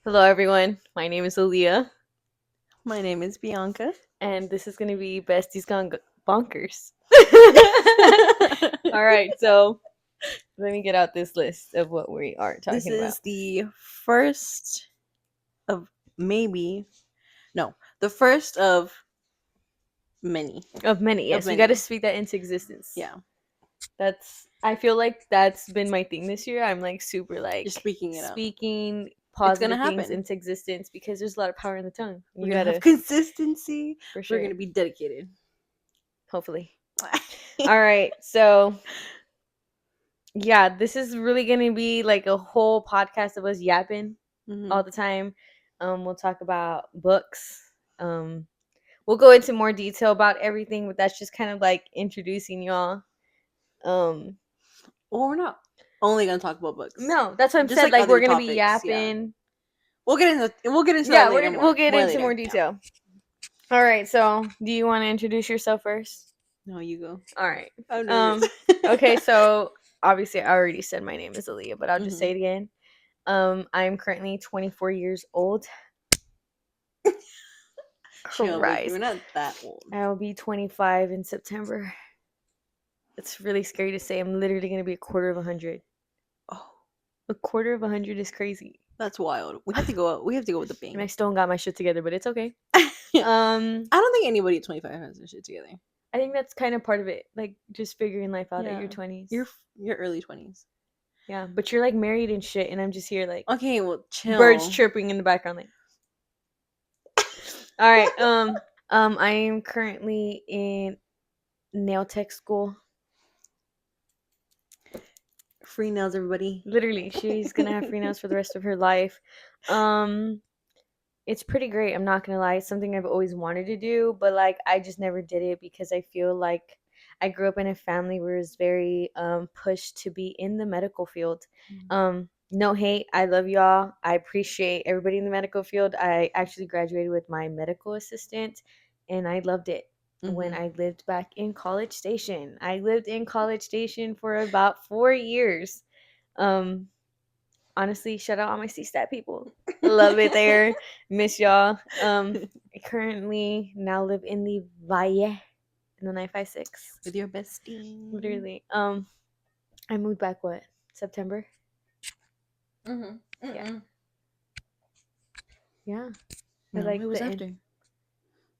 Hello, everyone. My name is Aaliyah, My name is Bianca. and this is going to be Besties Gone Bonkers. All right, so let me get out this list of what we are This talking about. is the first of maybe, no, the first of many. Of many, yes. We got to speak that into existence. Yeah, I feel like that's been my thing this year. I'm like super like just speaking it up. speaking It's gonna positive things happen. into existence because there's a lot of power in the tongue. We're gonna have consistency. For sure. We're gonna be dedicated. Hopefully. All right, so yeah, this is really gonna be like a whole podcast of us yapping all the time. We'll talk about books. We'll go into more detail about everything, but that's just kind of like introducing y'all. Well, we're not only gonna talk about books. No, that's what I'm Just saying. Like other we're gonna be topics, yeah. yapping. We'll get into Yeah, that later. we'll get into later. more detail. All right, so do you want to introduce yourself first? No, you go. All right. I'm nervous. Okay, so obviously I already said my name is Aaliyah, but I'll just say it again. I'm currently 24 years old. Christ. We're not that old. I'll be 25 in September. It's really scary to say. I'm literally going to be a quarter of 100. Oh, a quarter of 100 is crazy. That's wild. We have to go. We have to go with the bang. And I still don't got my shit together, but it's okay. I don't think anybody at 25 has their shit together. I think that's kind of part of it, like just figuring life out at your 20s. Your early 20s. Yeah, but you're like married and shit, and I'm just here like okay, well, chill. Birds chirping in the background, like. All right. I am currently in nail tech school. Free nails, everybody. Literally, she's gonna have free nails for the rest of her life. It's pretty great. I'm not gonna lie. It's something I've always wanted to do, but like I just never did it because I feel like I grew up in a family where it was very pushed to be in the medical field. No hate. I love y'all. I appreciate everybody in the medical field. I actually graduated with my medical assistant, and I loved it. When I lived back in College Station. I lived in College Station for about 4 years. Honestly, shout out all my CSTAT people. Love it there. Miss y'all. I currently now live in the Valle in the 956 with your bestie. Literally. I moved back September? Yeah. Yeah. No, it was after. It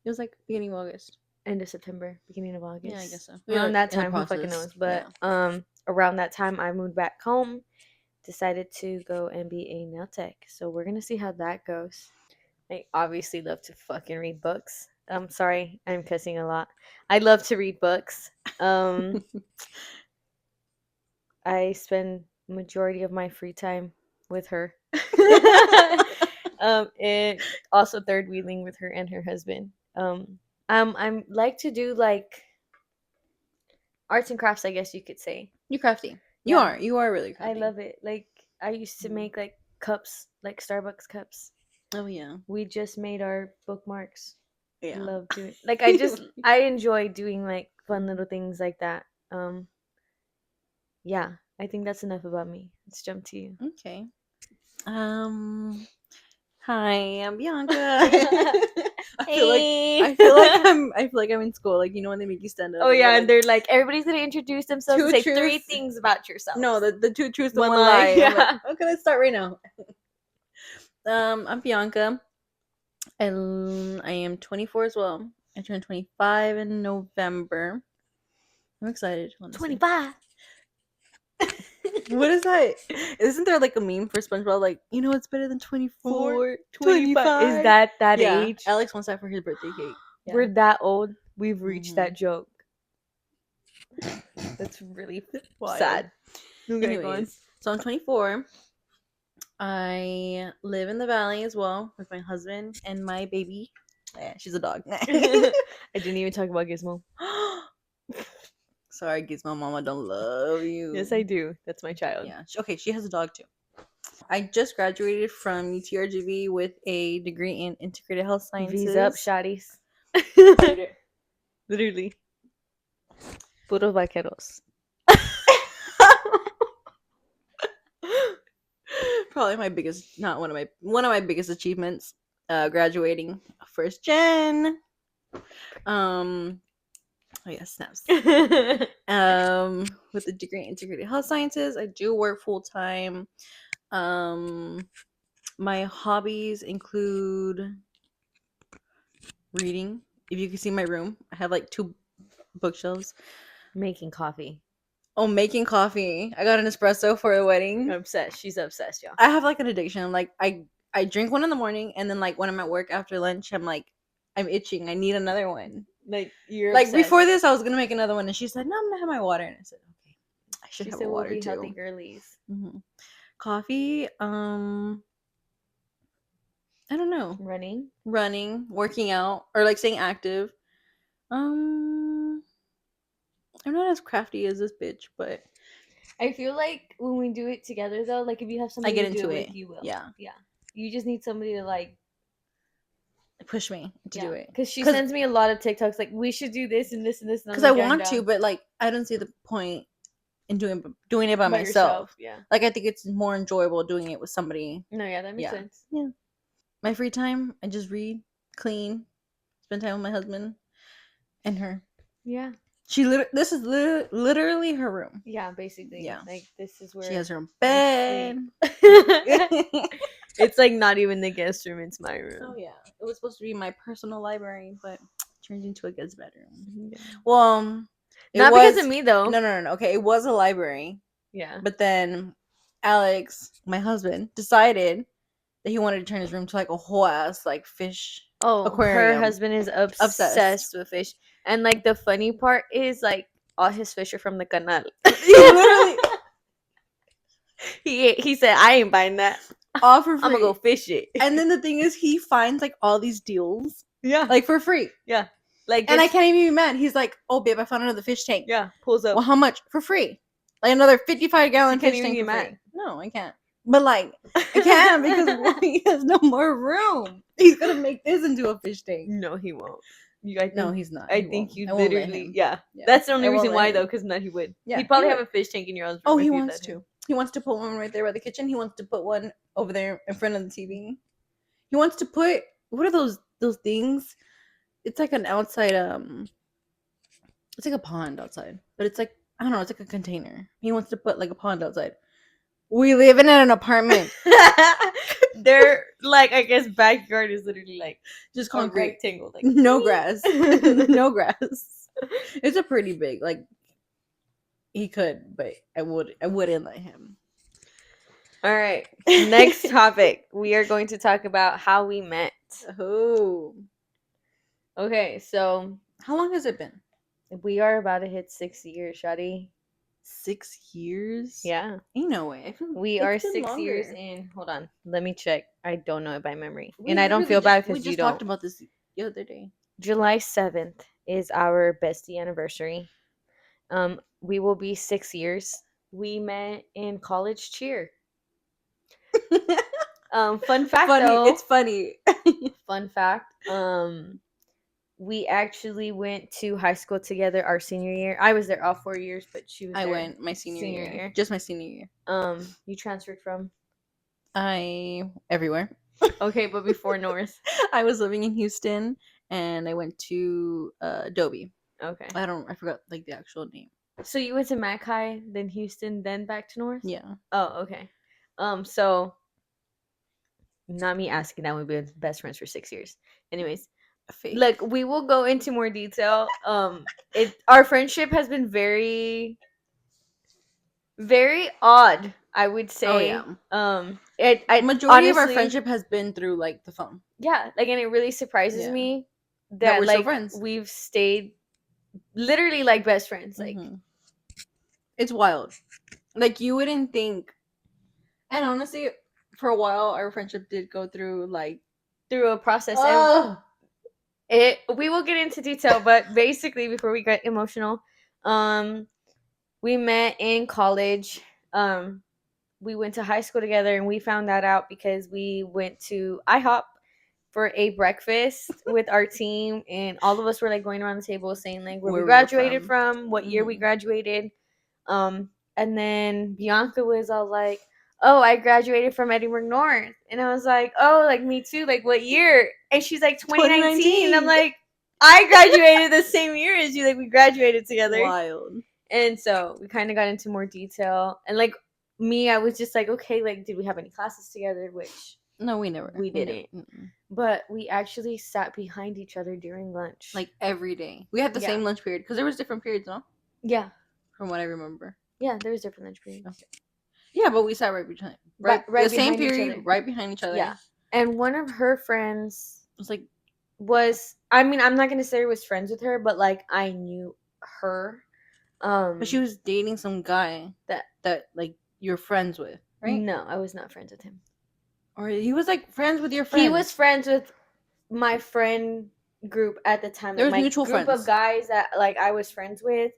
was like beginning of August. End of September, beginning of August. Yeah, I guess so. Around that time, who fucking knows? But around that time, I moved back home. Decided to go and be a nail tech. So we're gonna see how that goes. I obviously love to fucking read books. I'm sorry, I'm cussing a lot. I love to read books. I spend majority of my free time with her. And also third wheeling with her and her husband. I'm like to do like arts and crafts, I guess you could say. You're crafty. You are really crafty. I love it. Like I used to make like cups, like Starbucks cups. Oh yeah. We just made our bookmarks. Yeah. I love doing like I enjoy doing like fun little things like that. Yeah, I think that's enough about me. Let's jump to you. Okay. Hi, I'm Bianca. I feel like I'm in school. Like, you know when they make you stand up. Oh yeah, and they're like, everybody's gonna introduce themselves and say 3 things about yourself. No, the 2 truths and 1 lie. Yeah. Like, okay, let's start right now. I'm Bianca. I am 24 as well. I turned 25 in November. I'm excited. Honestly. 25. What is that? Isn't there like a meme for SpongeBob? Like, you know, it's better than 24, 25. Is that age? Alex wants that for his birthday cake. Yeah. We're that old. We've reached that joke. That's really sad. Okay, anyways, so I'm 24. I live in the valley as well with my husband and my baby. Yeah, she's a dog. I didn't even talk about Gizmo. Sorry, Gizmo Mama, don't love you. Yes, I do. That's my child. Yeah. Okay, she has a dog too. I just graduated from UTRGV with a degree in integrated health sciences. V's up, shotties. Literally. Puros vaqueros. Probably my biggest, not one of my biggest achievements. Graduating first gen. Oh yeah, snaps. With a degree in integrated health sciences, I do work full time. My hobbies include reading. If you can see my room, I have like 2 bookshelves. Making coffee. Oh, making coffee. I got an espresso for a wedding. I'm obsessed. She's obsessed, y'all. I have like an addiction. Like I drink one in the morning, and then like when I'm at work after lunch, I'm itching. I need another one. Like you're Like obsessed. before this, I was gonna make another one, and she said, "No, I'm gonna have my water." And I said, "Okay, I should She have said a we'll water be too." healthy girlies. Mm-hmm. Coffee. I don't know. Running, working out, or like staying active. I'm not as crafty as this bitch, but I feel like when we do it together though, like if you have I somebody get to do into it it. with, you will. Yeah. You just need somebody to like push me to do it. Because she sends me a lot of TikToks like we should do this and this and this. Because I want to, but like I don't see the point in doing it by myself. Yourself, yeah. Like I think it's more enjoyable doing it with somebody. No, yeah, that makes sense. Yeah. My free time, I just read, clean, spend time with my husband and her. Yeah. This is literally her room. Yeah, basically. Yeah. Like this is where she has her own bed. It's like not even the guest room, it's my room. Oh yeah. It was supposed to be my personal library, but turned into a guest bedroom. Yeah. Well, not because of me though. No. Okay, it was a library. Yeah. But then Alex, my husband, decided that he wanted to turn his room to like a whole ass like fish aquarium. Her husband is obsessed with fish. And like the funny part is like all his fish are from the canal. Literally. He said, I ain't buying that. All for free. I'm gonna go fish it. And then the thing is he finds like all these deals. Yeah. Like for free. Yeah. Like and I can't even be mad. He's like, oh babe, I found another fish tank. Yeah. Pulls up. Well, how much? For free. Like another 55-gallon fish tank. Get mad. No, I can't. But like I can't because he has no more room. He's gonna make this into a fish tank. No, he won't. No, he's not. I think you literally. Yeah. That's the only reason why though, because he would. Yeah. He'd probably have a fish tank in your house. Oh, he wants to. He wants to put one right there by the kitchen. He wants to put one over there in front of the TV. He wants to put, what are those things? It's like an outside it's like a pond outside, but it's like, I don't know, it's like a container. He wants to put like a pond outside. We live in an apartment. Their like I guess backyard is literally like just concrete, rectangle, like no grass. No grass. It's a pretty big, like he could, but I wouldn't let him. All right. Next topic. We are going to talk about how we met. Oh. Okay, so how long has it been? We are about to hit 6 years, Shadi. 6 years? Yeah. Ain't no way. We are 6 years in. Hold on. Let me check. I don't know it by memory. And I don't feel bad because you don't. We just talked about this the other day. July 7th is our bestie anniversary. We will be 6 years. We met in college cheer. Fun fact though. It's funny. Fun fact. We actually went to high school together our senior year. I was there all 4 years, but she was. I went my senior year. Just my senior year. You transferred from? Everywhere. Okay, but before North, I was living in Houston, and I went to Adobe. Okay. I forgot like the actual name. So you went to Mac High, then Houston, then back to North? Yeah. Oh, okay. So not me asking that, we've been best friends for 6 years. Anyways, look, we will go into more detail. Our friendship has been very, very odd, I would say. Oh yeah. Majority honestly, of our friendship has been through like the phone. Yeah, like, and it really surprises me that we're like still friends. We've stayed literally like best friends. Like, it's wild. Like you wouldn't think. And honestly, for a while, our friendship did go through a process. We will get into detail, but basically, before we get emotional, we met in college. We went to high school together, and we found that out because we went to IHOP for a breakfast with our team, and all of us were like going around the table saying like where we graduated from, what year we graduated. And then Bianca was all like, oh, I graduated from Edinburgh North. And I was like, oh, like me too. Like what year? And she's like 2019. And I'm like, I graduated the same year as you. Like we graduated together. Wild. And so we kind of got into more detail. And like me, I was just like, okay, like did we have any classes together? Which no, we never. We didn't. But we actually sat behind each other during lunch. Like every day. We had the same lunch period because there was different periods, no? Yeah. From what I remember. Yeah, there was different lunch periods. Okay. Yeah, but we sat right behind. Right the same period, right behind each other. Yeah. And one of her friends was I mean, I'm not gonna say I was friends with her, but like I knew her. But she was dating some guy that like you're friends with, right? No, I was not friends with him. Or he was like friends with your friend. He was friends with my friend group at the time. There was my mutual group friends of guys that like I was friends with.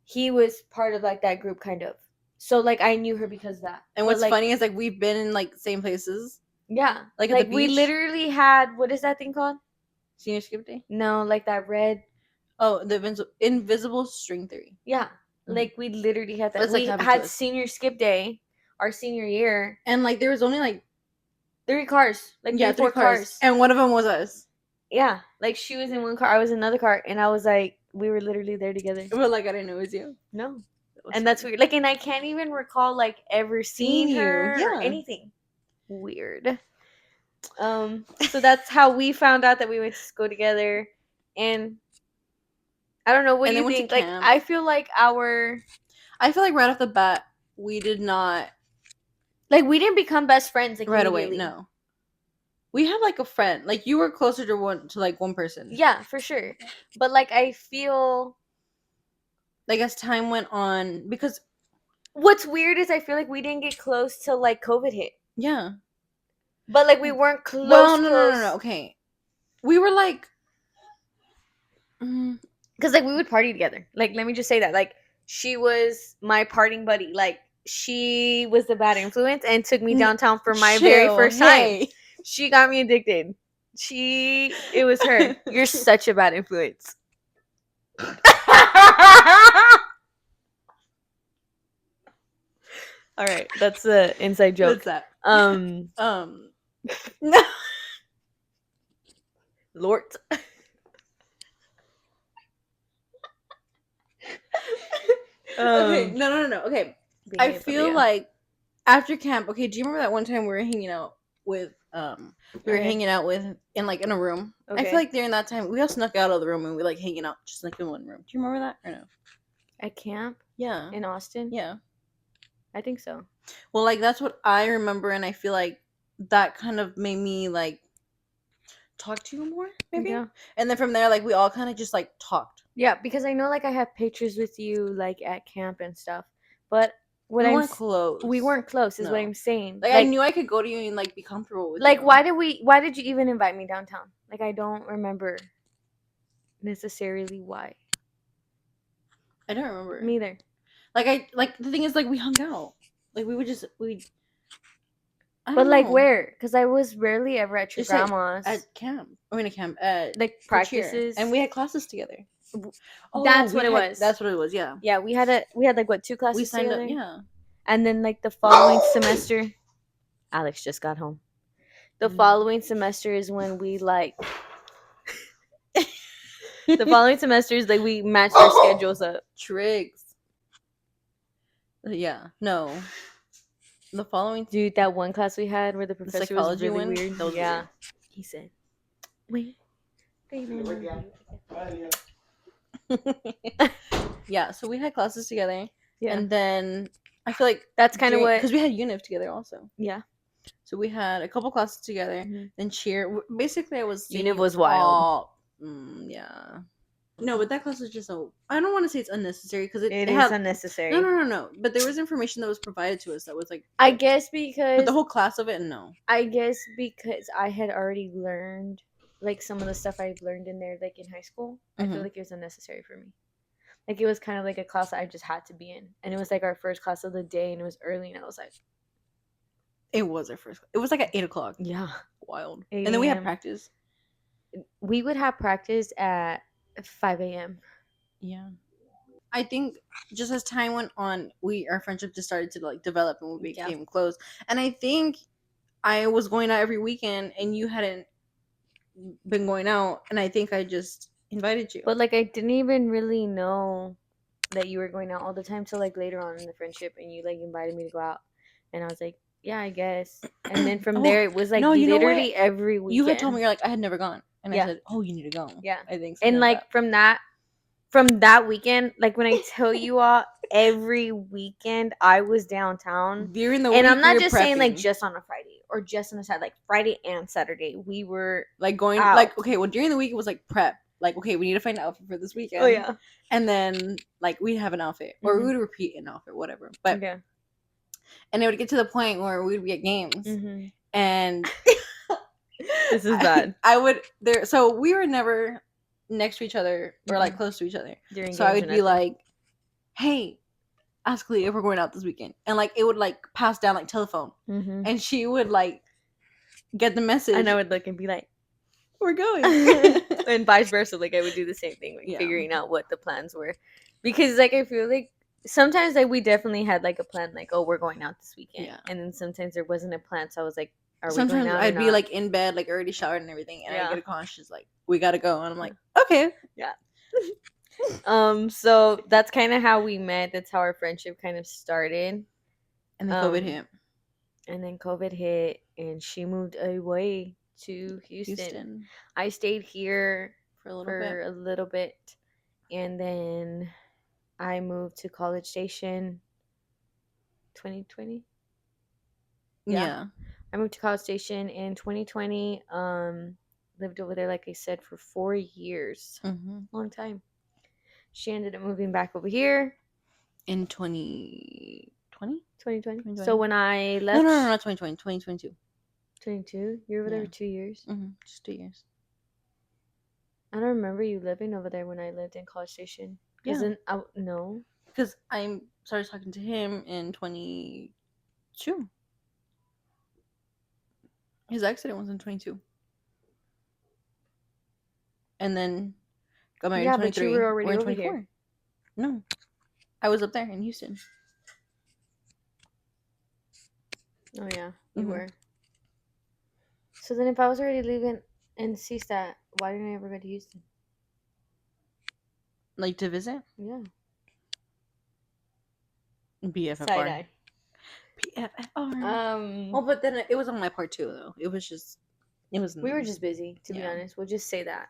He was part of like that group, kind of. So like I knew her because of that. And what's funny is like we've been in like the same places. Yeah, like at the beach. We literally had what is that thing called? Senior skip day? No, like that red. Oh, the invisible string theory. Yeah, like we literally had that. That's we had senior skip day, our senior year, and like there was only like 3 cars, like 4 cars, and one of them was us. Yeah, like she was in one car, I was in another car, and I was like, we were literally there together. But like I didn't know it was you. No, and that's weird. Like, and I can't even recall like ever seeing her or anything. Weird. So that's how we found out that we went to school together, and I don't know what do you think. Like, I feel like right off the bat we did not like we didn't become best friends like right away. No, we had like a friend. Like you were closer to one person. Yeah, for sure. But like I feel like as time went on, because what's weird is I feel like we didn't get close till like COVID hit. Yeah. But like we weren't close. Well, no. Okay, we were like, because like we would party together. Like let me just say that. Like she was my partying buddy. Like she was the bad influence and took me downtown for my very first time. Hey. She got me addicted. It was her. You're such a bad influence. All right, that's the inside joke. What's that? No. Lord. Okay, no. Okay, I feel like after camp. Okay, do you remember that one time we were hanging out with? We were hanging out with in a room. Okay. I feel like during that time we all snuck out of the room and we like hanging out just like in one room. Do you remember that or no? At camp? Yeah. In Austin? Yeah. I think so. Well, like that's what I remember, and I feel like that kind of made me like talk to you more, maybe. Yeah. And then from there, like we all kind of just like talked. Yeah, because I know like I have pictures with you like at camp and stuff, but we weren't close. We weren't close, is what I'm saying. Like I knew I could go to you and like be comfortable with you. Like why did you even invite me downtown? Like I don't remember necessarily why. I don't remember. Me either. Like the thing is like we hung out. Like we would just But like where? Because I was rarely ever at your grandma's. At camp. I mean at camp. At like practices. And we had classes together. That's what it was. That's what it was, yeah. Yeah, we had like what 2 classes signed together? Up, yeah. And then like the following semester, Alex just got home. The following semester is when we like the following semester is like we matched our schedules up. Tricks. Yeah. No. The following dude, that one class we had where the professor was really weird. That was weird. He said, "Wait, yeah." So we had classes together, and then I feel like that's kind of what because we had UNIF together also. Yeah. So we had a couple classes together. Then cheer. Basically, I was UNIF was wild. Yeah. No, but that class was just so. I don't want to say it's unnecessary because it is unnecessary. No. But there was information that was provided to us that was like. I guess because. But the whole class of it, no. I guess because I had already learned like some of the stuff I've learned in there, like in high school. I feel like it was unnecessary for me. Like it was kind of like a class that I just had to be in, and it was like our first class of the day, and it was early, and I was like. It was our first. It was like at 8:00. Yeah. Wild. And then we had practice. We would have practice at 5 a.m. Yeah. I think just as time went on, our friendship just started to like develop and we became close. And I think I was going out every weekend and you hadn't been going out, and I think I just invited you. But like I didn't even really know that you were going out all the time till like later on in the friendship, and you like invited me to go out, and I was like, yeah, I guess. And then from there, it was like literally every weekend. You had told me you're like I had never gone, and I said, oh, you need to go. Yeah, I think. And like from that weekend, like when I tell you all, every weekend I was downtown during the week. And I'm not we just saying like just on a Friday or just on a Saturday, like Friday and Saturday we were like going out. Like okay, well during the week it was like prep. Like okay, we need to find an outfit for this weekend. Oh yeah. And then like we'd have an outfit, or we would repeat an outfit, whatever. But yeah. And it would get to the point where we'd be at games, and this is bad. I would there. So we were never next to each other or like close to each other. So I would be like, "Hey, ask Lee if we're going out this weekend," and like it would like pass down like telephone, and she would like get the message, and I would look and be like, "We're going," and vice versa. Like I would do the same thing, like figuring out what the plans were, because like I feel like sometimes like we definitely had like a plan, like oh we're going out this weekend, and then sometimes there wasn't a plan, so I was like, sometimes I'd be like in bed, like already showered and everything, and I get a call, and she's like, "We gotta go," and I'm like, "Okay, yeah." So that's kind of how we met. That's how our friendship kind of started. And then COVID hit. And then COVID hit, and she moved away to Houston. I stayed here for a little bit, and then I moved to College Station 2020. Yeah. I moved to College Station in 2020. Lived over there, like I said, for 4 years. Long time. She ended up moving back over here in 2020. 2020. So when I left, no, not 2020, 2022. 22. You were over there for 2 years. Just 2 years. I don't remember you living over there when I lived in College Station. No, because I started talking to him in 22. His accident was in 22. And then got married in 23. But you were already over 24. Here. No. I was up there in Houston. Oh, yeah. You were. So then if I was already living in Seastat, why didn't I ever go to Houston? Like to visit? Yeah. BFFR. Side-eye. BFFR. Well, but then it was on my part too, though. We were just busy, to be honest. We'll just say that.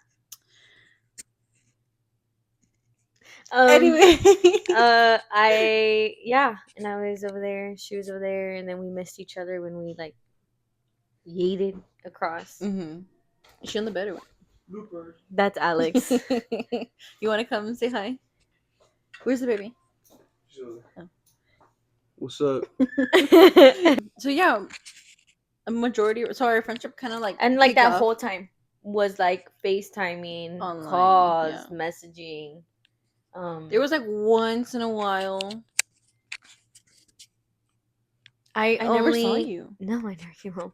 Anyway. And I was over there, she was over there, and then we missed each other when we like yeeted across. Is she on the bed or what? Bloopers. That's Alex. You want to come and say hi? Where's the baby? Oh. What's up? So yeah, a majority. So our friendship kind of like, and like that whole time was like FaceTiming, online, calls, messaging. There was like once in a while. I never saw you. No, I never came home.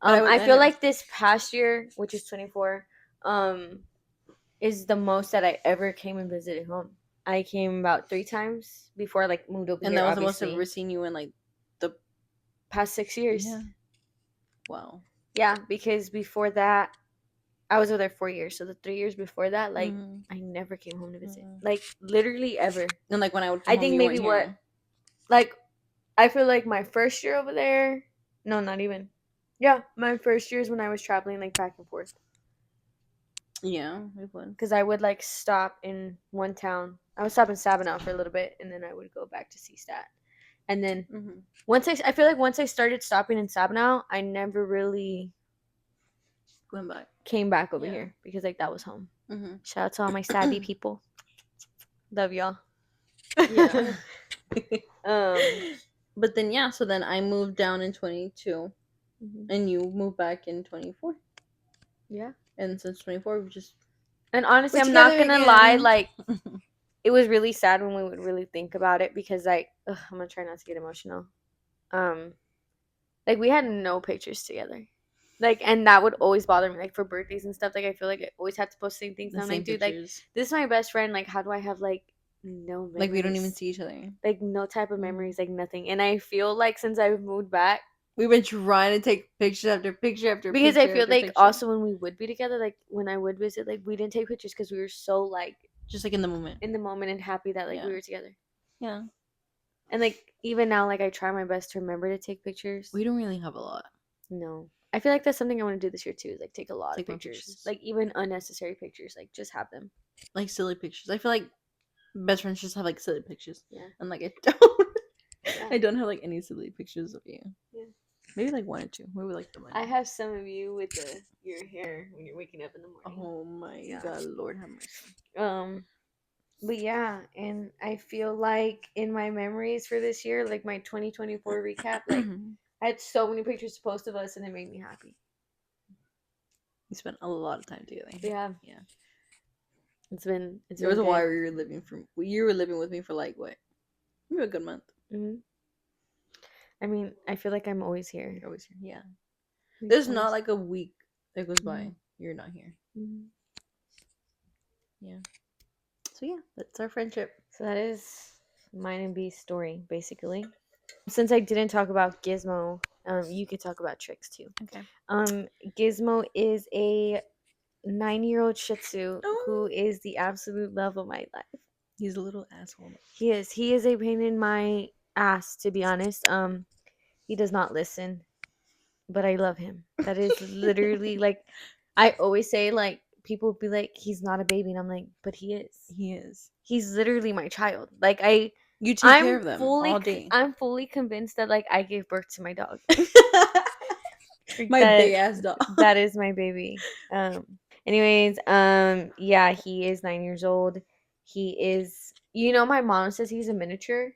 I feel like this past year, which is 24, is the most that I ever came and visited home. I came about 3 times before I like moved over here. And that was the most I've ever seen you in like the past 6 years. Yeah. Wow. Yeah, because before that, I was over there 4 years. So the 3 years before that, like I never came home to visit. Like literally ever. And like when I would, I think maybe what, like, I feel like my first year over there. No, not even. Yeah, my first year is when I was traveling like back and forth. Yeah, it would. Because I would like stop in one town. I would stop in Sabinal for a little bit, and then I would go back to Seastat. And then once I feel like once I started stopping in Sabinal, I never really came back over here because like that was home. Shout out to all my Sabby people. Love y'all. Yeah. But then so then I moved down in 22. And you moved back in 24. Yeah. And since 24, we just... And honestly, I'm not going to lie, like, it was really sad when we would really think about it because, like, I'm going to try not to get emotional. Like, we had no pictures together. Like, and that would always bother me, like, for birthdays and stuff. Like, I feel like I always had to post the same things. And I'm like, dude, like, this is my best friend. Like, how do I have, like, no memories. Like we don't even see each other. Like no type of memories, like nothing. And I feel like since I've moved back, we've been trying to take picture after picture after because picture I feel after like picture. also when we would be together, like when I would visit, like we didn't take pictures because we were so like just like in the moment and happy that like we were together. Yeah. And like even now, like I try my best to remember to take pictures. We don't really have a lot. No, I feel like that's something I want to do this year too. Is like take a lot of more pictures, like even unnecessary pictures, like just have them. Like silly pictures. I feel like best friends just have like silly pictures. Yeah. And like I don't, I don't have like any silly pictures of you. Yeah. Maybe like one or two. Maybe like the one. I have some of you with your hair when you're waking up in the morning. Oh my god, Lord have mercy. But yeah, and I feel like in my memories for this year, like my 2024 recap, like I had so many pictures to post of us, and it made me happy. We spent a lot of time together. Yeah. It's been. There was a while you were living with me for like what? Maybe a good month. Mm-hmm. I mean, I feel like I'm always here. You're always here. Yeah. There's not like a week that goes by you're not here. Mm-hmm. Yeah. So yeah, that's our friendship. So that is mine and B's story, basically. Since I didn't talk about Gizmo, you could talk about Tricks too. Okay. Gizmo is a 9-year-old Shih Tzu who is the absolute love of my life. He's a little asshole. He is. He is a pain in my ass, to be honest. He does not listen, but I love him. That is literally like, I always say like people be like, he's not a baby, and I'm like, but he is. He is. He's literally my child. Like you take care of them all day. I'm fully convinced that like I gave birth to my dog. My big ass dog. That is my baby. Anyways, yeah, he is 9 years old. He is, my mom says he's a miniature.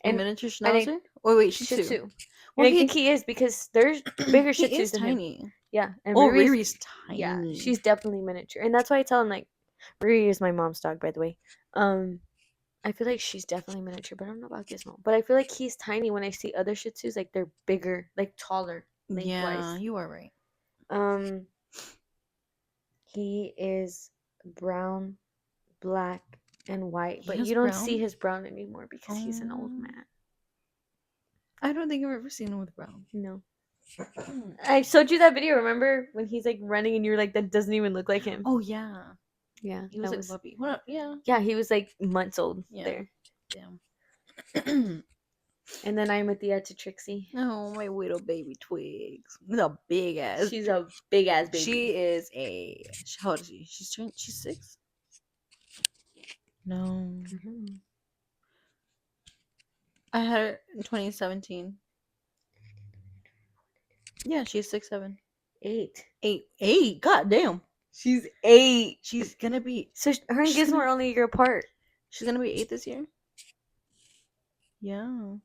A miniature schnauzer? Oh wait, Shih Tzu. Well, I think he is because there's bigger Shih Tzus he is than tiny. him. Yeah, and Riri's tiny. Yeah, she's definitely miniature, and that's why I tell him like, Riri is my mom's dog, by the way. I feel like she's definitely miniature, but I don't know about Gizmo. But I feel like he's tiny when I see other Shih Tzus, like they're bigger, like taller. Yeah, you are right. He is brown, black, and white, but you don't see his brown anymore because he's an old man. I don't think I've ever seen him with brown. No. I showed you that video, remember? When he's like running and you're like, that doesn't even look like him. Oh, yeah. Yeah. He was like a puppy. Yeah. Yeah, he was like months old there. Damn. And then I'm with the to Trixie. Oh, my little baby Twigs. She's a big ass. She's a big ass baby. She is how old is she? She's 6? No. Mm-hmm. I had her in 2017. Yeah, she's 6, 7. 8. 8. God damn. She's 8. She's gonna be. So her and Gizmo are only a year apart. She's gonna be 8 this year. Yeah.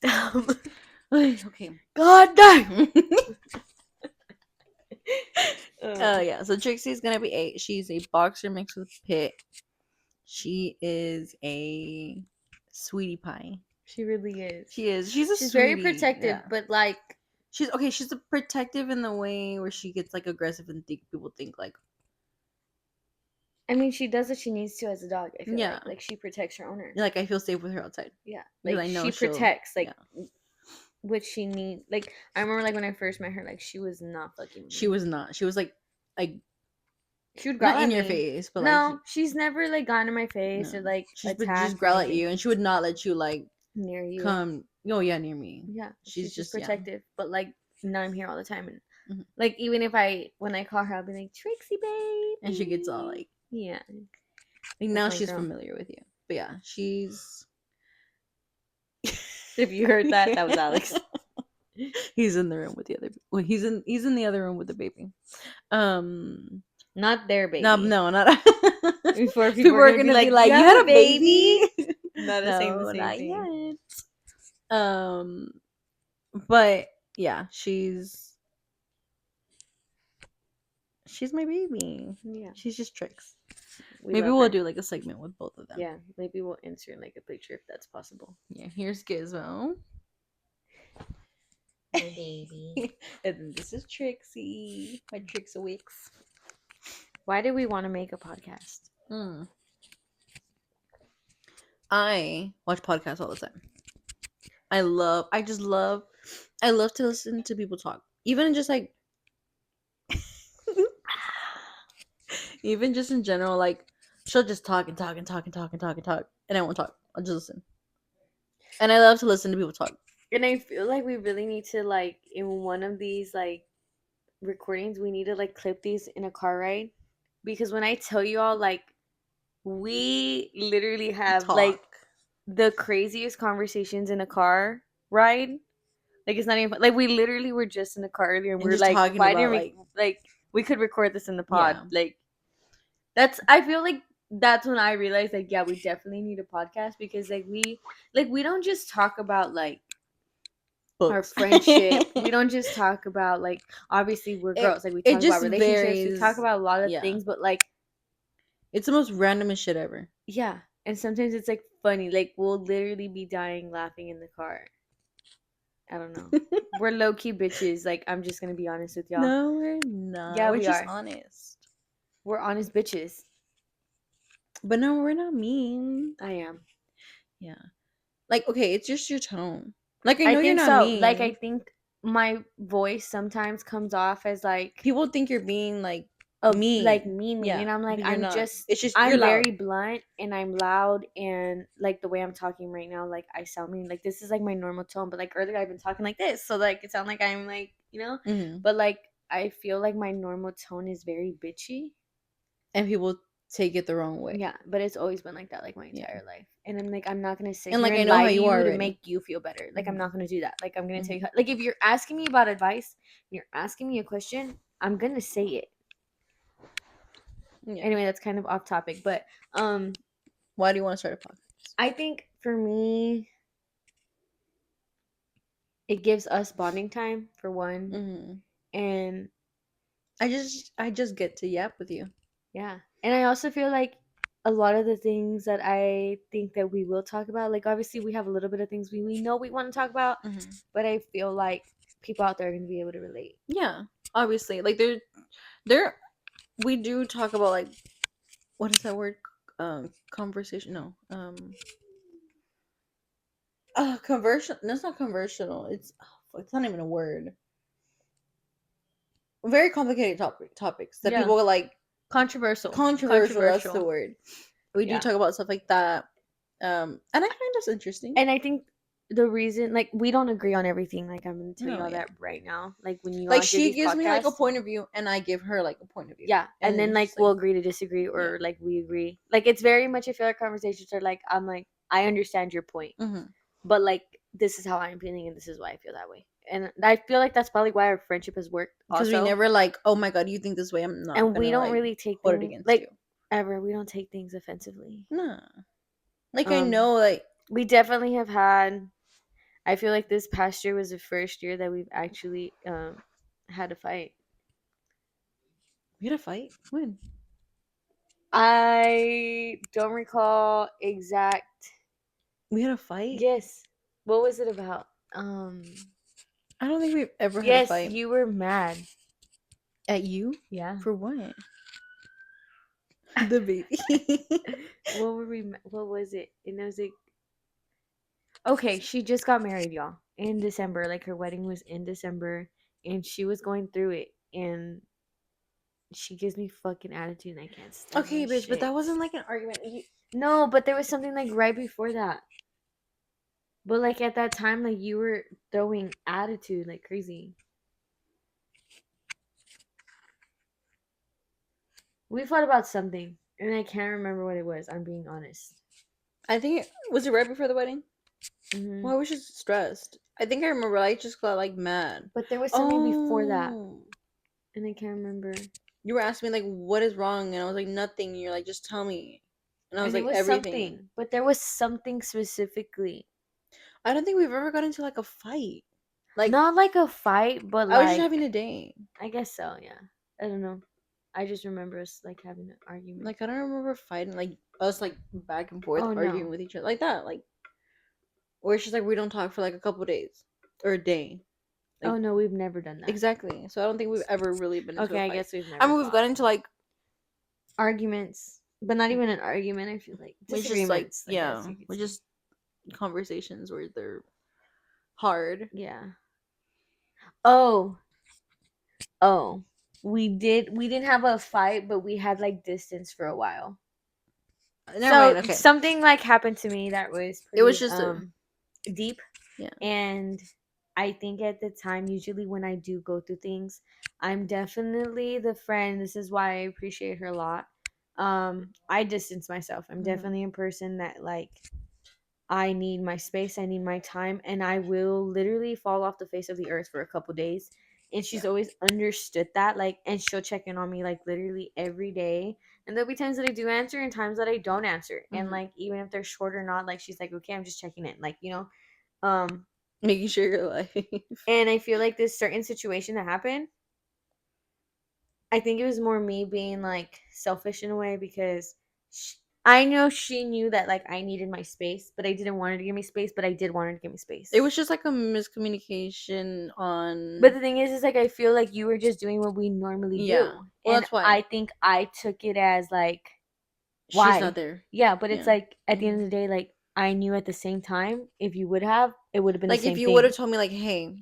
Damn. Okay. God damn. Yeah. So Trixie's gonna be 8. She's a boxer mixed with a pit. She is a sweetie pie. She really is. She is. She's very protective, but like she's a protective in the way where she gets like aggressive and people think like. I mean, she does what she needs to as a dog. I feel yeah, like she protects her owner. Like I feel safe with her outside. Yeah, like I know she protects like what she needs. Like I remember, like when I first met her, like she was not fucking. She was not. She was like. She would growl in your face, but no, she's never like gone in my face or like she would just growl at you, and she would not let you like near you. Come, near me. Yeah, she's just protective, but like now I'm here all the time, and like even if when I call her, I'll be like Trixie, babe, and she gets all like yeah. Like now she's familiar with you, but yeah, she's. If you heard that, that was Alex. He's in the room with the other. Well, he's in the other room with the baby. Not their baby. No, not. Before people are gonna be like, you had a baby. Not saying the same thing. Yet. But yeah, she's my baby. Yeah, she's just Tricks. Maybe we'll do like a segment with both of them. Yeah, maybe we'll insert like a picture if that's possible. Yeah, here's Gizmo. My baby. And then this is Trixie. My Trixie Wicks. Why do we want to make a podcast? I watch podcasts all the time. I love to listen to people talk. Even just like even just in general, like she'll just talk and talk and talk and talk and talk and talk, and I won't talk. I'll just listen. And I love to listen to people talk. And I feel like we really need to like in one of these like recordings, we need to like clip these in a car ride because when I tell you all like we literally have like Talk. the craziest conversations in a car ride. Like it's not even like we literally were just in the car earlier and And we're just like, talking why about didn't we we could record this in the pod? Yeah. Like that's I feel like that's when I realized like yeah, we definitely need a podcast because like we don't just talk about like our books. friendship. We don't just talk about like obviously we're girls. Like we It talk about just relationships. We talk varies. about a lot of Yeah. things, but like It's the most randomest shit ever. yeah, and sometimes it's like funny. Like we'll literally be dying laughing in the car. I don't know. We're low key bitches. Like I'm just gonna be honest with y'all. No, we're not. Yeah, we're we just are. honest. We're honest bitches. But no, we're not mean. I am. Yeah. Like, okay, it's just your tone. Like, I know I you're think not so. mean. Like I think my voice sometimes comes off as like People think you're being like mean. like mean, Yeah, and I'm like but you're I'm not. just It's just I'm you're very loud. blunt and I'm loud and like the way I'm talking right now, like I sound mean. Like this is like my normal tone, but like earlier I've been talking like this, so like it sounds like I'm like Mhm. But like I feel like my normal tone is very bitchy. And people take it the wrong way. Yeah, but it's always been like that, like my entire life. And I'm like, I'm not gonna sit And here like I and know how lie to you are you to already. make you feel better. Like I'm Mhm. not gonna do that. Like I'm gonna tell you, Mhm. like if you're asking me about advice, you're asking me a question, I'm gonna say it. Yeah. Anyway, that's kind of off topic, but Why do you want to start a podcast? I think for me, it gives us bonding time for one, Mhm. and I just get to yap with you. yeah, and I also feel like a lot of the things that I think that we will talk about, like obviously we have a little bit of things we know we want to talk about, Mhm. but I feel like people out there are gonna be able to relate. Yeah, obviously, like there, we do talk about like what is that word? Conversation? No. Conversion. No, it's not conversational. It's not even a word. Very complicated topics that Yeah. people are like Controversial. controversial. That's the word. We do Yeah. talk about stuff like that. And I find this interesting. And I think the reason, like, we don't agree on everything. Like, I'm gonna tell you No, all yeah. that right now. Like, when you Like all do she these gives me like a podcasts, point of view, and I give her like a point of view. yeah, and then it's like just, we'll agree to disagree, or like we agree. Like, it's very much I feel like conversations are like I'm like I understand your point, Mhm. but like this is how I'm feeling, and this is why I feel that way. And I feel like that's probably why our friendship has worked. Because we Also, never like, oh my god, you think this way? I'm not. and we gonna, don't like, really take hold it things against like you. ever. We don't take things offensively. Nah. Like I know, like we definitely have had. I feel like this past year was the first year that we've actually had a fight. we had a fight. When? I don't recall exact. We had a fight. Yes. What was it about? I don't think we've ever had a Yes, fight. you were mad. At you? Yeah. For what? The baby. What were we? What was it? And it was like, okay, she just got married, y'all, in December. Like her wedding was in December, and she was going through it, and she gives me fucking attitude, and I can't stand. Okay, that bitch, but shit. that wasn't like an argument. No, but there was something like right before that. But like at that time, like you were throwing attitude like crazy. We fought about something, and I can't remember what it was. I'm being honest. I think was it right before the wedding? Mm-hmm. Well, I was just stressed. I think I remember. I just got like mad. But there was something before that, Oh. and I can't remember. You were asking me like, what is wrong, and I was like, nothing. And you're like, just tell me. And I was And like, it was everything. something, but there was something specifically. I don't think we've ever got into like a fight. Like Not like a fight, but I was just like having a day. I guess so. Yeah, I don't know. I just remember us like having an argument. Like I don't remember fighting, like us like back and forth Oh, arguing no. with each other like that. Like, or it's just like we don't talk for like a couple days or a day. Like, Oh no, we've never done that. exactly. So I don't think we've ever really been into Okay, a I fight. guess we've never. I mean, we've gotten into like arguments. But not even an argument. I feel like It's just like, disagreements. I yeah, guess you could we're say. just conversations where they're hard. Yeah. Oh, oh. We didn't have a fight, but we had like distance for a while. Never So mind. Okay, something like happened to me that was it was pretty just a deep. yeah. And I think at the time, usually when I do go through things, I'm definitely the friend. This is why I appreciate her a lot. I distance myself. I'm definitely a person that like I need my space, I need my time, and I will literally fall off the face of the earth for a couple days. And she's always understood that, like, and she'll check in on me like literally every day. And there'll be times that I do answer and times that I don't answer. And like even if they're short or not, like she's like, okay, I'm just checking in, like, you know. Making sure you're alive. And I feel like this certain situation that happened, I think it was more me being like selfish in a way because I know she knew that like I needed my space, but I didn't want her to give me space, but I did want her to give me space. It was just like a miscommunication on. But the thing is like I feel like you were just doing what we normally Yeah. do. Well, And that's why. I think I took it as like why? She's not there. Yeah, but it's Yeah. like at the end of the day, like I knew at the same time if you would have, it would have been Like the same if you thing. would have told me like, hey,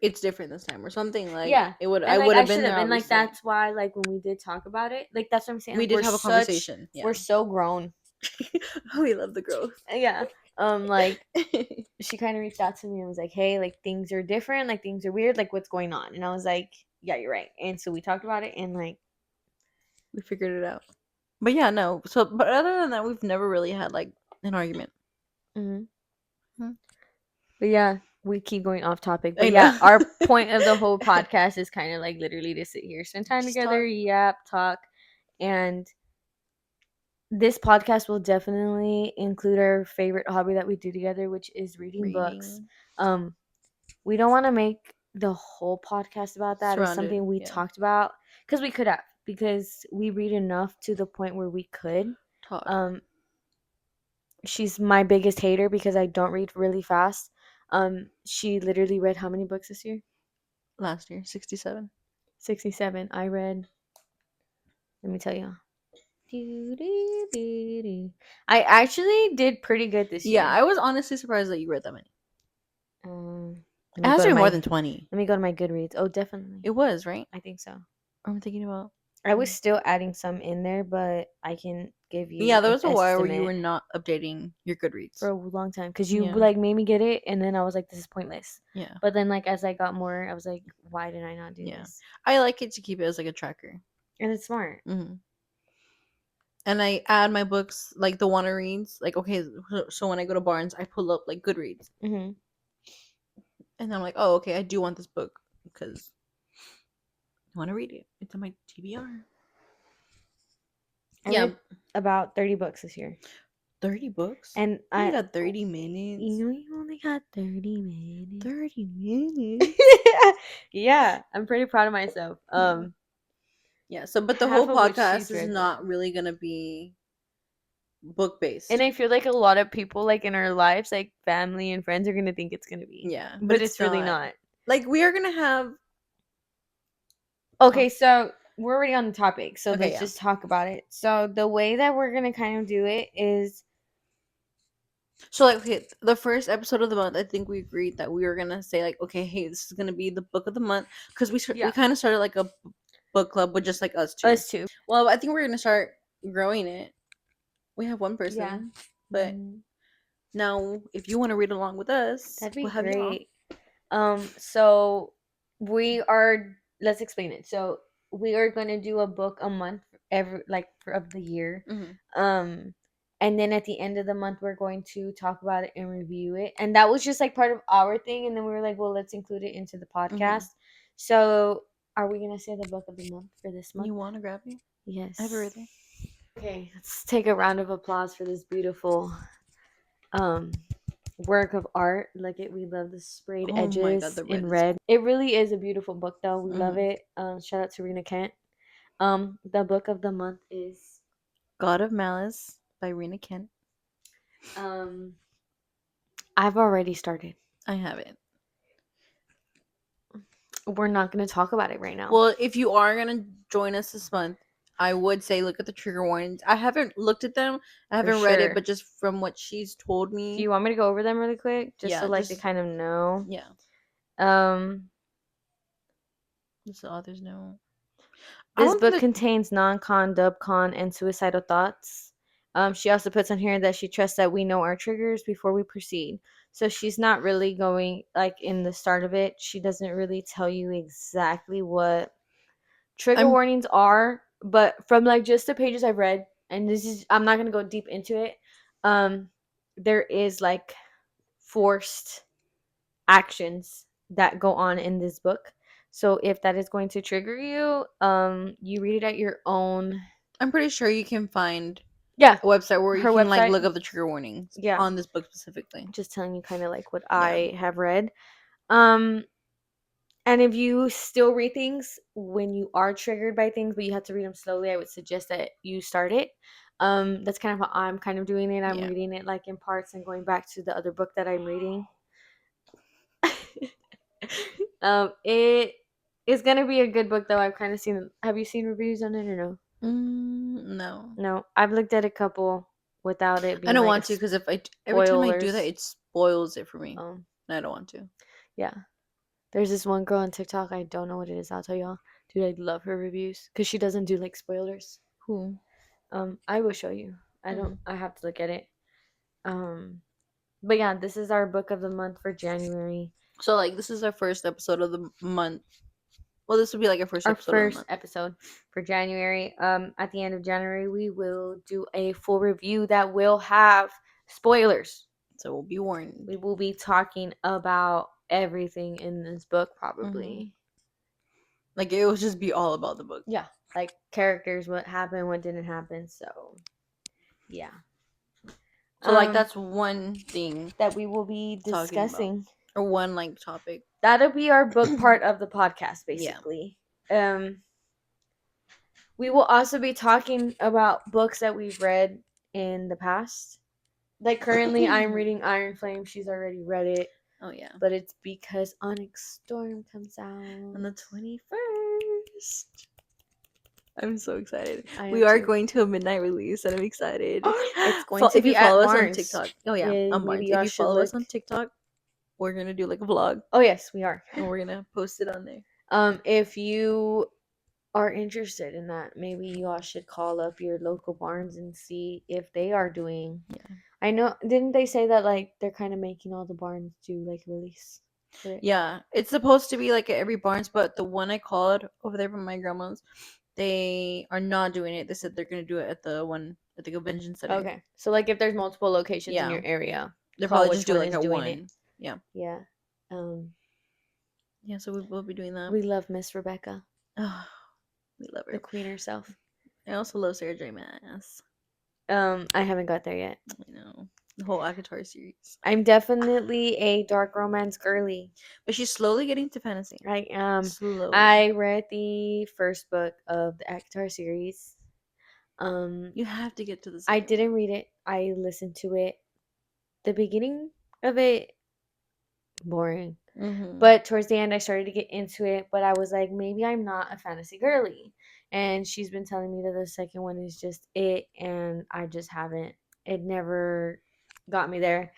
it's different this time or something, like Yeah, it would and I like would I have been should have, there. and like Obviously, that's why like when we did talk about it, like that's what I'm saying. we Like, did we're have a such, conversation. Yeah. we're so grown. We love the growth. Yeah. Like she kind of reached out to me and was like, "Hey, like things are different, like things are weird, like what's going on?" And I was like, "Yeah, you're right." And so we talked about it and like We figured it out. But yeah, no. So, but other than that, we've never really had like an argument. mhm. Hmm. But yeah, we keep going off topic. I But yeah, know. our point of the whole podcast is kind of like literally to sit here, spend time Just together, talk. yap, talk, and this podcast will definitely include our favorite hobby that we do together, which is reading books. Reading. We don't want to make the whole podcast about that. It's Surrounded. something we Yeah. talked about because we could have, because we read enough to the point where we could. Talk. She's my biggest hater because I don't read really fast. She literally read how many books this year? Last year, 67. 67. I read, let me tell you. I actually did pretty good this year. Yeah, I was honestly surprised that you read that many. Let It me has go to to be more my than 20. let me go to my Goodreads. Oh, definitely. It was, right? I think so. I'm thinking about. I was still adding some in there, but I can give you Yeah, there an was a while where you were estimate not updating your Goodreads. for a long time because you Yeah. like made me get it, and then I was like, "This is pointless." Yeah. But then, like as I got more, I was like, "Why did I not do Yeah. this?" I like it to keep it as like a tracker. And it's smart. Mm-hmm. And I add my books, like the wanna reads. Like, okay, so when I go to Barnes, I pull up like Goodreads. Mm-hmm. And I'm like, oh, okay, I do want this book because I want to read it. It's on my TBR. I Yeah. read about 30 books this year. 30 books? And I got 30 minutes. You know, you only got 30 minutes. 30 minutes? Yeah, I'm pretty proud of myself. Yeah, so, but the half whole of which podcast she's is read, not really going to be book based. and I feel like a lot of people, like in our lives, like family and friends, are gonna think it's gonna be. Yeah, but it's really not. Like, we are going to have. Okay, so we're already on the topic, so Okay, let's just talk about it. So the way that we're gonna kind of do it is, So, like, okay, the first episode of the month, I think we agreed that we were going to say, like, okay, hey, this is going to be the book of the month. Because we kind of started, like, a book club with just, like, us two. us two. Well, I think we're going to start growing it. We have one person. Yeah. But now, if you want to read along with us, That'd be we'll have y'all. great. So we are. Let's explain it. So we are gonna do a book a month of the year. Mm-hmm. And then at the end of the month, we're going to talk about it and review it. And that was just like part of our thing. And then we were like, well, let's include it into the podcast. Mm-hmm. So are we gonna say the book of the month for this month? You want to grab me? Yes. I have everything. Okay, let's take a round of applause for this beautiful work of art. Like it, we love the sprayed edges in red. It really is a beautiful book, though. We love it. Shout out to Rena Kent. The book of the month is God of Malice by Rena Kent. I've already started. I haven't. We're not going to talk about it right now. Well, if you are going to join us this month, I would say look at the trigger warnings. I haven't looked at them. I For haven't read it, sure. but just from what she's told Do me. you want me to go over them really quick, just so Yeah, like they just kind of know? yeah. Um, Just the author's note. I this don't think book that. contains non-con, dub-con, and suicidal thoughts. She also puts on here that she trusts that we know our triggers before we proceed. So she's not really going like in the start of it. She doesn't really tell you exactly what trigger I'm warnings are, but from like just the pages I've read, and this is I'm not gonna go deep into it. Um, there is like forced actions that go on in this book. So if that is going to trigger you, you read it at your own. I'm pretty sure you can find Yeah, a website where you her can like website. look up the trigger warnings Yeah, on this book specifically. just telling you kind of like what Yeah. I have read. Um, and if you still read things when you are triggered by things, but you have to read them slowly, I would suggest that you start it. That's kind of how I'm kind of doing it. I'm Yeah. reading it like in parts and going back to the other book that I'm reading. It is gonna be a good book though. I've kind of seen. Have you seen reviews on it or no? No. No, I've looked at a couple without it I being don't like want to because if every time I do that, spoilers. it spoils it for me. Um, And I don't want to. yeah. There's this one girl on TikTok. I don't know what it is. I'll tell y'all. Dude, I love her reviews because she doesn't do like spoilers. Who? I will show you. I don't. Mm. I have to look at it. But yeah, this is our book of the month for January. So like this is our first episode of the month. Well, this would be like our first Our episode of the first month. episode for January. At the end of January, we will do a full review that will have spoilers. So we'll be warned. We will be talking about everything in this book, probably. Like it will just be all about the book. Yeah, like characters, what happened, what didn't happen. So, yeah. So like that's one thing that we will be talking about. discussing. Or one like topic. That'll be our book part of the podcast, basically. We will also be talking about books that we've read in the past. Like currently, I'm reading Iron Flame. She's already read it. Oh yeah. But it's because Onyx Storm comes out On the 21st. I'm so excited. I We am are too. going to a midnight release, and I'm excited. It's going to If be you follow at us on Barnes. TikTok. Oh yeah, Yeah, on maybe Barnes. y'all If you should follow us on look. TikTok, we're gonna do like a vlog, Oh yes, we are. and we're gonna post it on there. If you are interested in that, maybe you all should call up your local Barnes and see if they are doing. Yeah. I know. Didn't they say that like they're kind of making all the Barnes do like release for it? Yeah, it's supposed to be like at every Barnes, but the one I called over there from my grandma's, they are not doing it. They said they're gonna do it at the one at the convention center. Okay, so like if there's multiple locations in Yeah. your area, They're call probably which just doing one like is at doing one. it. Yeah. Yeah. Yeah, so we will be doing that. We love Miss Rebecca, Oh, we love the her. queen herself. I also love Sarah J. Maas. I haven't got there yet. I know. The whole Akatar series. I'm definitely a dark romance girly. But she's slowly getting to fantasy. I am. Slowly. I read the first book of the Avatar series. You have to get to the I second. didn't read it. I listened to it. The beginning of it, boring. Mm-hmm. But towards the end, I started to get into it. But I was like, maybe I'm not a fantasy girly. And she's been telling me that the second one is just it, and I just haven't. It never got me there.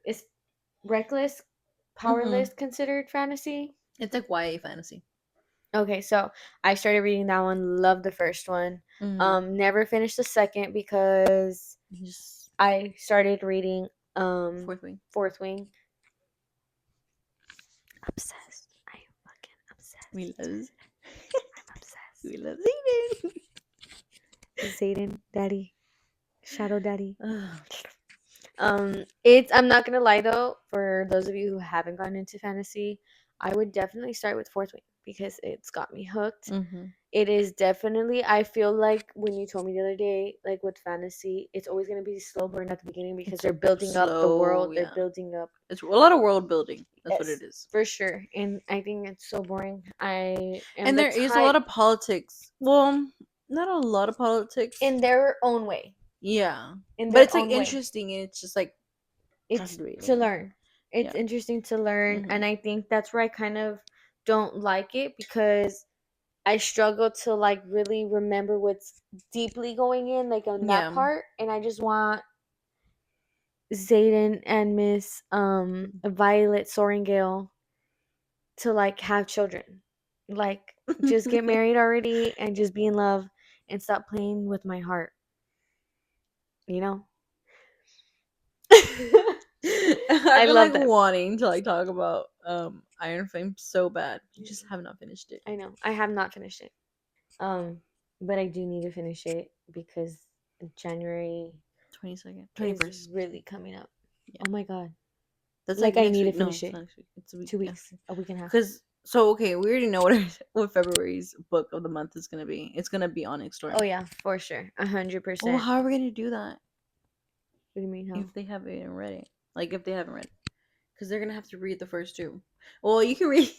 Is Reckless, Powerless considered fantasy? It's like YA fantasy. Okay, so I started reading that one. Loved the first one. Never finished the second because I started reading Fourth Wing. Obsessed. I am fucking obsessed. We love. I'm obsessed. We love Zayden. Zayden, Daddy, Shadow Daddy. I'm not gonna lie though, for those of you who haven't gotten into fantasy, I would definitely start with Fourth Wing because it's got me hooked. It is definitely, I feel like when you told me the other day, like with fantasy, it's always gonna be slow burn at the beginning because they're building up the world. Yeah. They're building up. It's a lot of world building. That's what it is. For sure. And I think it's so boring. And there is a lot of politics. Well, not a lot of politics. In their own way. Yeah. In But their it's like own way. interesting and it's just like it's to learn. It's interesting to learn, and I think that's where I kind of don't like it because I struggle to like really remember what's deeply going in, like on that part, and I just want Zayden and Miss Violet Soaringale to like have children, like just get married already and just be in love and stop playing with my heart, you know. I feel love like that. wanting to like talk about Iron Flame so bad. You just have not finished it. I know I have not finished it, but I do need to finish it because January 22nd, is 21st. really coming up. Yeah. Oh my god, That's like like I next need week. to No, finish it's it. not next week. It's a week. 2 weeks, a week and a half. Because so okay, we already know what February's book of the month is gonna be. It's gonna be Onyx Storm. Oh yeah, for sure, 100%. Well, how are we gonna do that What do you mean how? if they haven't read it? Like if they haven't read it, because they're gonna have to read the first two. Well, you can read.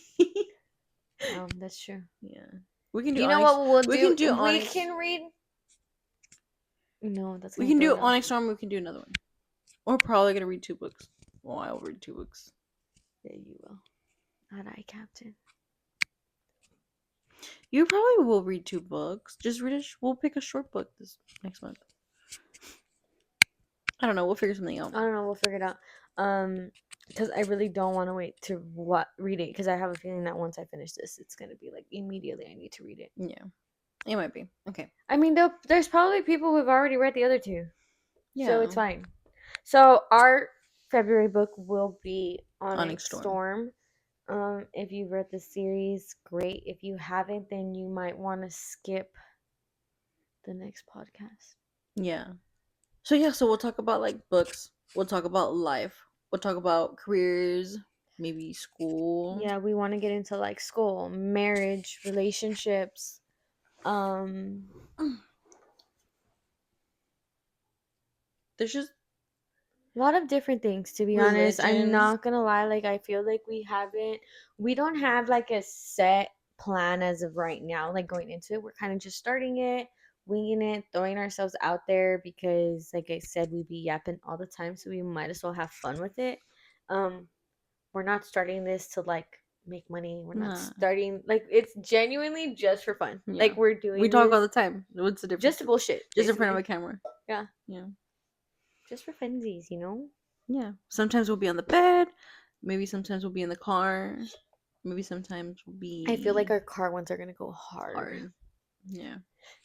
That's true. Yeah, we can do. You know Onyx. what we'll We do? can do We Onyx. can read. No, that's We gonna can throw do it off. Onyx Storm. We can do another one. We're probably gonna read 2 books. Well, I'll read 2 books. Yeah, you will. Not I, Captain. You probably will read 2 books. Just read we'll pick a short book this next month. I don't know. We'll figure something out. I don't know. We'll figure it out. Because I really don't want to wait to read it. Because I have a feeling that once I finish this, it's gonna be like immediately I need to read it. Yeah, it might be. Okay. I mean, there's probably people who've already read the other 2. Yeah. So it's fine. So our February book will be Onyx Storm. If you've read the series, great. If you haven't, then you might want to skip the next podcast. Yeah. So yeah, so we'll talk about like books. We'll talk about life. We'll talk about careers, maybe school. Yeah, we want to get into like school, marriage, relationships. There's just A lot of different things, to be honest. I'm religions. not gonna lie, like I feel like we don't have like a set plan as of right now, like going into it. We're kind of just starting it, winging it, throwing ourselves out there because like I said, we be yapping all the time, so we might as well have fun with it. We're not starting this to like make money. We're not starting like it's genuinely just for fun. Yeah. Like we're doing We talk all the time. What's the difference? just to bullshit. Just in front of a camera. Yeah. Yeah. Just for funsies, you know? Yeah. Sometimes we'll be on the bed. Maybe sometimes we'll be in the car. Maybe sometimes we'll be. I feel like our car ones are gonna go hard. Yeah.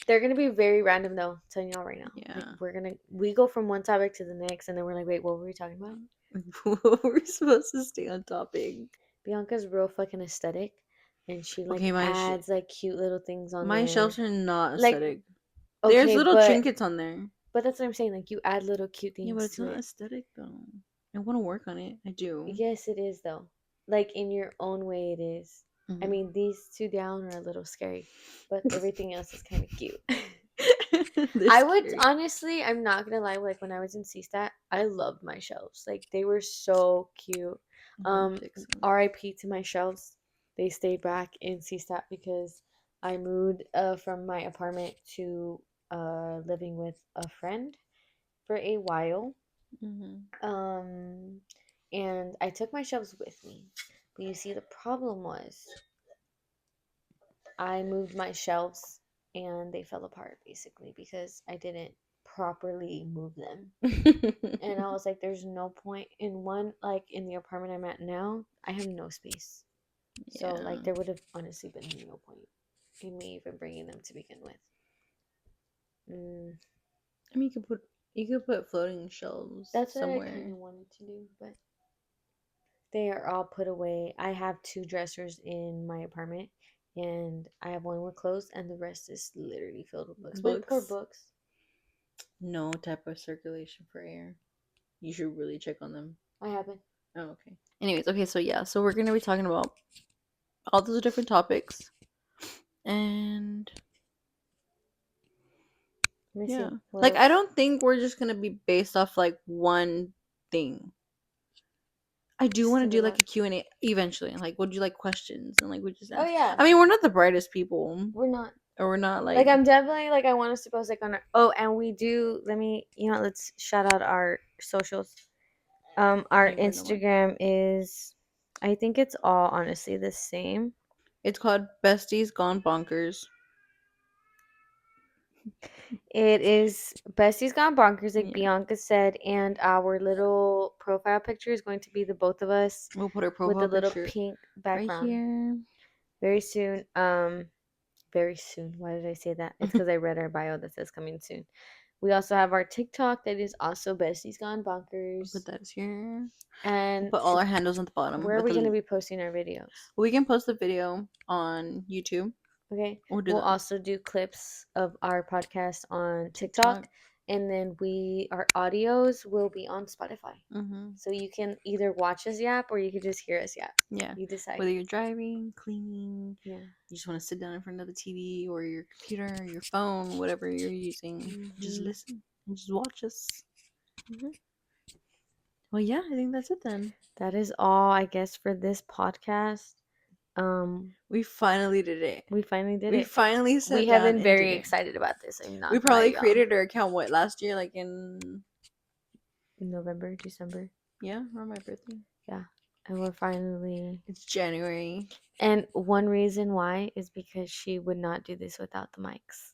They're gonna be very random though. I'm telling y'all right now. Yeah. Like we go from one topic to the next, and then we're like, wait, what were we talking about? We're supposed to stay on topic. Bianca's real fucking aesthetic, and she like Okay, adds like cute little things on my there. shelves are not Like, aesthetic. okay, There's little trinkets on there. But that's what I'm saying. Like you add little cute things. Yeah, but it's to not it. aesthetic though. I want to work on it. I do. Yes, it is though. Like in your own way, it is. Mhm. I mean, these 2 down are a little scary, but everything else is kind of cute. I would honestly, I'm not gonna lie. Like when I was in CSTAT, I loved my shelves. Like they were so cute. R.I.P. to my shelves. They stayed back in CSTAT because I moved from my apartment to living with a friend for a while. And I took my shelves with me. But you see, the problem was I moved my shelves and they fell apart basically because I didn't properly move them. And I was like, there's no point in one, like in the apartment I'm at now, I have no space. So like there would have honestly been no point in me even bringing them to begin with. I mean, you could put floating shelves. That's somewhere. what I kind of wanted to do, but they are all put away. I have 2 dressers in my apartment, and I have one with clothes, and the rest is literally filled with books. But poor books. No type of circulation for air. You should really check on them. I haven't. Oh, okay. Anyways, okay, so yeah, so we're gonna be talking about all those different topics, and yeah, like I don't think we're just gonna be based off like one thing. I do want to do like a Q&A eventually. Like, we'll do like questions and like we just ask. Oh yeah. I mean, we're not the brightest people. We're not. Or we're not like I'm definitely like I want us to post like on our and we do. Let's shout out our socials. Our Instagram is, I think it's all honestly the same. It's called Besties Gone Bonkers. It is Besties Gone Bonkers, like Yeah. Bianca said, and our little profile picture is going to be the both of us We'll put our with profile a little picture pink right background. here. Very soon. Very soon. Why did I say that? It's because I read our bio that says coming soon. We also have our TikTok that is also Besties Gone Bonkers. Put that here. And We'll put all our handles on the bottom. where are we going to be posting our videos? We can post the video on YouTube. Okay. We'll also do clips of our podcast on TikTok. And then our audios will be on Spotify. Mm-hmm. So you can either watch us yap or you can just hear us yap. Yeah. You decide. Whether you're driving, cleaning, yeah, you just want to sit down in front of the TV or your computer, your phone, whatever you're using, just listen and just watch us. Mm-hmm. Well, yeah, I think that's it then. That is all, I guess, for this podcast. We finally did it. We finally did We it. finally sat We down have been and very did it. excited about this. I'm not We gonna lie, probably y'all. created our account last year, like in November, December. Yeah, around my birthday. Yeah. And we're finally It's January. And one reason why is because she would not do this without the mics.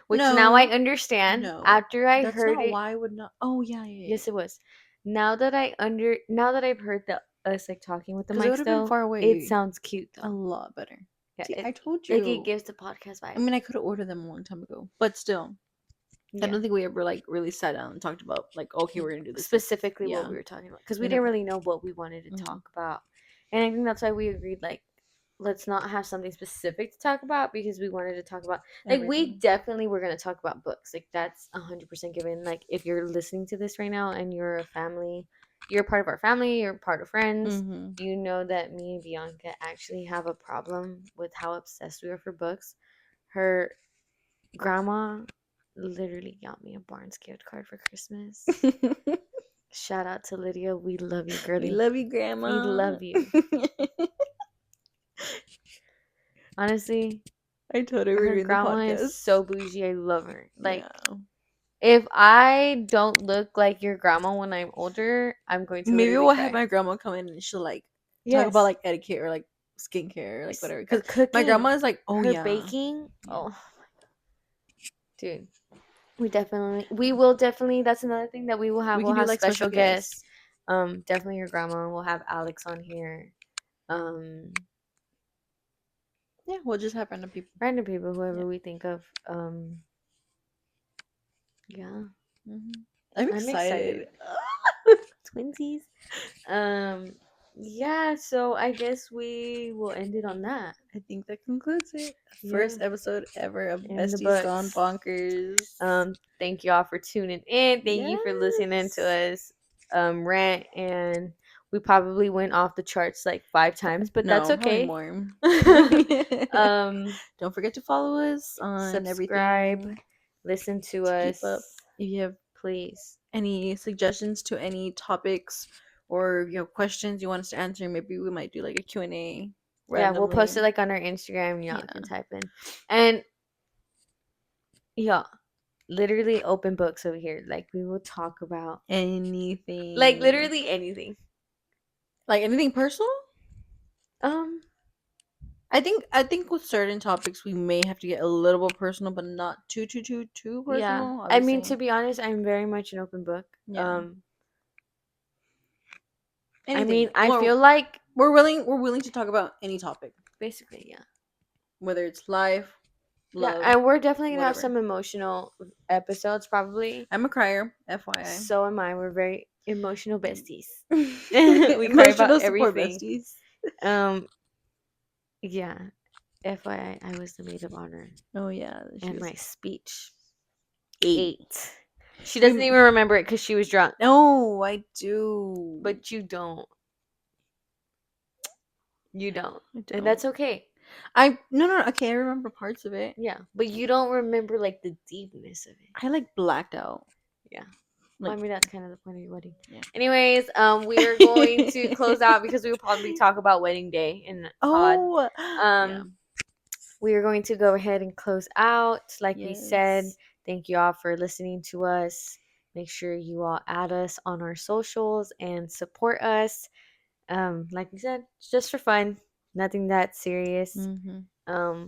Which No. now I understand. No. After I That's heard not it. why I would not. Oh yeah. Yes, it was. Now that I've heard us like talking with the 'Cause it mics would've been though, far away. it sounds cute A though. lot better. Yeah, See, I told you. Like it gives the podcast vibe. I mean, I could have ordered them a long time ago, but still, Yeah. I don't think we ever like really sat down and talked about like, okay, we're gonna do this specifically what Yeah. we were talking about because we We didn't never- really know what we wanted to Mhm. talk about, and I think that's why we agreed like let's not have something specific to talk about because we wanted to talk about like we Everything. definitely were going to talk about books, like that's 100% given. Like if you're listening to this right now and you're a part of our family, you're part of friends, Mhm. you know that me and Bianca actually have a problem with how obsessed we are for books. Her grandma literally got me a Barnes gift card for Christmas. Shout out to Lydia. We love you, girlie. We love you, Grandma. We love you. Honestly, I told her we were her doing the grandma podcast. is so bougie. I love her. Like, Yeah. if I don't look like your grandma when I'm older, I'm going to Maybe literally we'll cry. have my grandma come in and she'll like Yes. talk about like etiquette or like skincare or like whatever. Her Because cooking, my grandma is like, oh her yeah, baking. Yeah. Oh my god, dude. We will definitely. That's another thing that we will have. We We'll can do, have like, special special guests. guests. Definitely your grandma. We'll have Alex on here. Yeah, we'll just have random people. Whoever Yeah. we think of. Yeah. Mm-hmm. I'm excited. Twinsies. Yeah, so I guess we will end it on that. I think that concludes it. Yeah. First episode ever of In the Besties Gone books. Bonkers. Thank you all for tuning in. Thank you for listening to us rant, and we probably went off the charts like 5 times, but that's okay. More. Don't forget to follow us on subscribe, everything. listen to Keep us. up. If you have please any suggestions to any topics or questions you want us to answer, maybe we might do like a Q&A. Yeah, we'll post it like on our Instagram. Y'all can type in. And yeah, literally open books over here. Like we will talk about anything. like literally anything. Like anything personal? I think with certain topics we may have to get a little bit personal, but not too personal. Yeah. Obviously. I mean, to be honest, I'm very much an open book. Yeah. I mean, I feel like we're willing to talk about any topic. Basically, yeah. Whether it's life, love. Yeah, and we're definitely gonna have some emotional episodes probably. I'm a crier, FYI. So am I. We're very emotional besties. We cry about everything. Besties. Yeah. FYI, I was the maid of honor. Oh yeah. And my speech. 8. She doesn't even remember it because she was drunk. No, I do. But you don't. You don't. I don't. And that's okay. No. Okay, I remember parts of it. Yeah, but you don't remember like the deepness of it. I like blacked out. Yeah. Like, well, I mean, that's kind of the point of your wedding. Yeah. Anyways, we are going to close out because we will probably talk about wedding day in the pod. Yeah. We are going to go ahead and close out. Like we said, Yes. thank you all for listening to us. Make sure you all add us on our socials and support us. Like we said, it's just for fun. nothing that serious. Mm-hmm.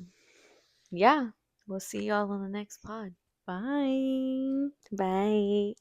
Yeah, we'll see y'all on the next pod. Bye. Bye.